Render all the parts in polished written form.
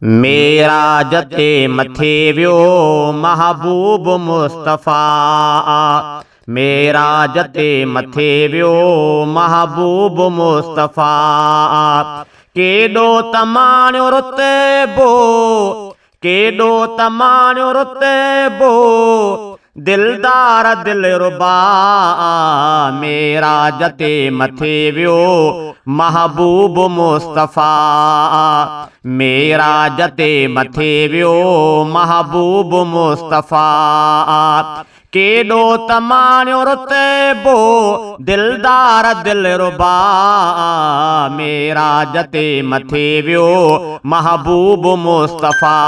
मेराज ते मथे वियो महबूब मुस्तफ़ा। मेराज ते मथे वियो महबूब मुस्तफ़ा। केॾो तमाणियो रुतबो, केॾो तमाणियो रुतबो, दिलदार दिलरुबा। मेराज ते मथे वियो महबूब मुस्तफ़ा। मेराज ते मथे वियो महबूब मुस्तफ़ा। केॾो तमाणियो रुतबो, दिलदार दिलरुबा। मेराज ते मथे वियो महबूब मुस्तफ़ा।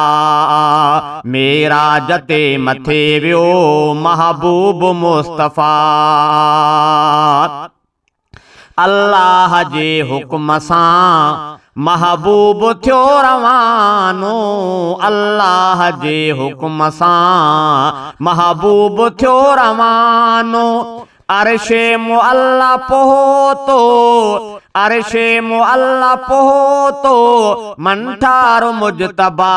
मेराज ते मथे वियो महबूब मुस्तफ़ा। अल्लाह जे हुक्म सां महबूब थियो रवानो। अल्लाह जे हुक्म सां महबूब थियो रवानो। अर्शे मुअल्ला पहुतो, अर्शे मुअल्ला पहुतो, मंठार मुजतबा।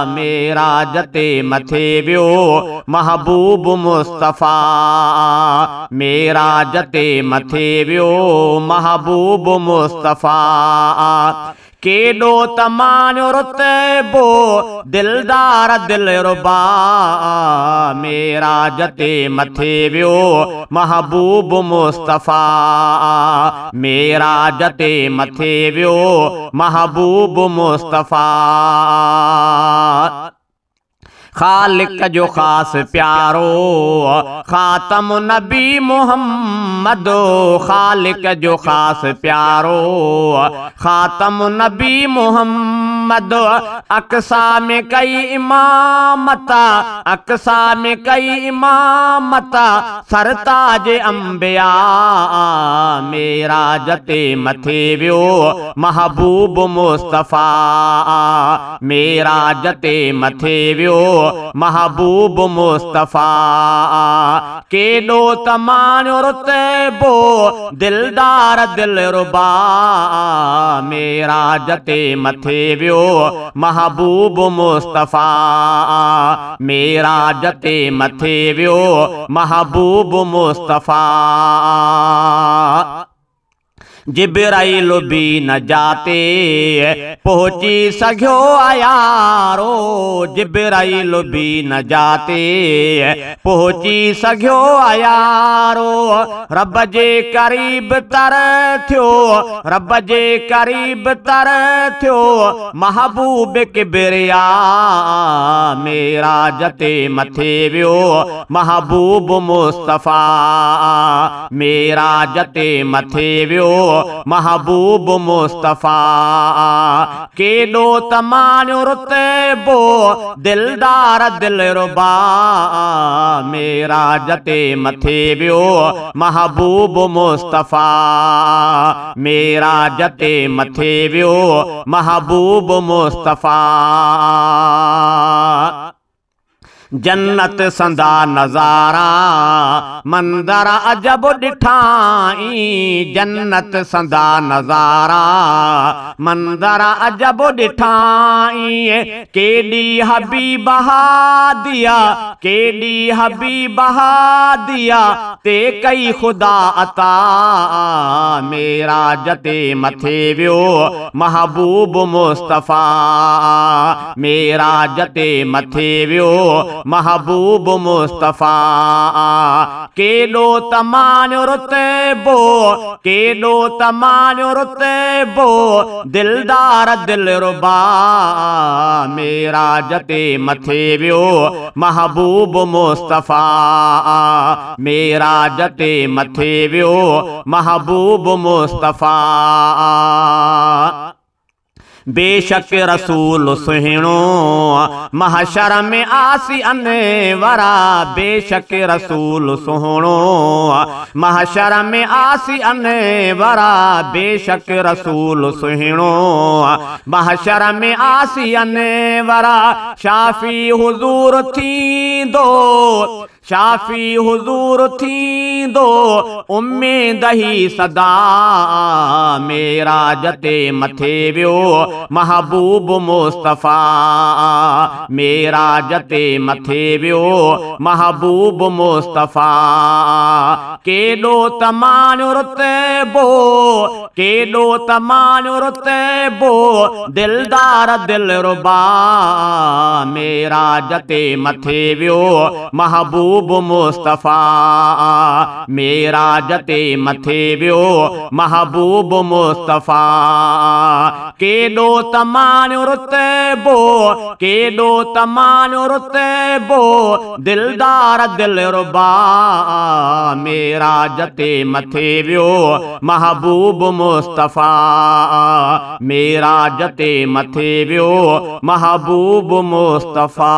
मेराज ते मथे वियो महबूब मुस्तफ़ा। मेराज ते मथे वियो महबूब मुस्तफ़ा। केॾो तमाणियो रुतबो, दिलदार दिलरुबा। मेराज ते मथे वियो महबूब मुस्तफ़ा। मेराज ते मथे वियो महबूब मुस्तफ़ा। खालिक जो ख़ास प्यारो ख़ातम नबी मोहम्मद। खालिक जो ख़ास प्यारो ख़ातम नबी मोहम्मद। अक़सा में कई इमामत, अक़सा में कई इमामत, सरताज अंबिया। मेराज ते मथे वियो महबूब मुस्तफ़ा। मेराज ते मथे वियो महबूब मुस्तफ़ा। केॾो तमाणियो रुतबो, दिलदार दिलरुबा। मेराज ते मथे वियो महबूब मुस्तफ़ा। मेराज ते मथे वियो महबूब मुस्तफ़ा। जिब्राइल भी न जाते पहुंची सघियो यारो। जिब्राइल भी न जाते पहुंची सघियो यारो। रब जे क़रीब तर थियो, रब जे क़रीब तर थियो, महबूब किबरिया। मेराज ते मथे वियो महबूब मुस्तफ़ा। मेराज ते मथे वियो महबूब मुस्तफ़ा। केॾो तमाणियो रुतबो, दिलदार दिलरुबा। मेराज ते मथे वियो महबूब मुस्तफ़ा। मेराज ते मथे वियो महबूब मुस्तफ़ा। जन्नत संदा नज़ारा मंदर अजब ॾिठाई। जन्नत संदा नज़ारा मंदर अजब ॾिठाई। केॾी हबीब हादिया, केॾी हबीब हादिया, ते कई ख़ुदा अता। मेराज ते मथे वियो महबूब मुस्तफ़ा। मेराज ते मथे वियो महबूब मुस्तफ़ा। केॾो तमाणियो रुतबो, केॾो तमाणियो रुतबो, दिलदार दिलरुबा। मेराज ते मथे वियो महबूब मुस्तफ़ा। मेराज ते मथे वियो महबूब मुस्तफ़ा। बेशक रसूल सुहिणो महशर में आसी अनवरा। बेशक रसूल सुहिणो महशर में आसी अनवरा। बेशक रसूल सुहिणो महशर में आसी अनवरा। शाफ़ी हुज़ूर थींदो, शाफ़ी हुज़ूर थींदो उम्मीद ही सदा मेराज ते मथे वियो महबूब मुस्तफ़ा मेराज ते मथे वियो महबूब मुस्तफ़ा केॾो तमानो रुतबो केॾो तमानो रुतबो दिलदार दिलरुबा मेराज ते मथे वियो महबूब मुस्तफ़ा मेराज ते मथे वियो महबूब मुस्तफ़ा केॾो तमानो रुतबो केॾो तमानो रुतबो दिलदार दिलरुबा मेराज ते मथे वियो महबूब मुस्तफ़ा मेराज ते मथे वियो महबूब मुस्तफ़ा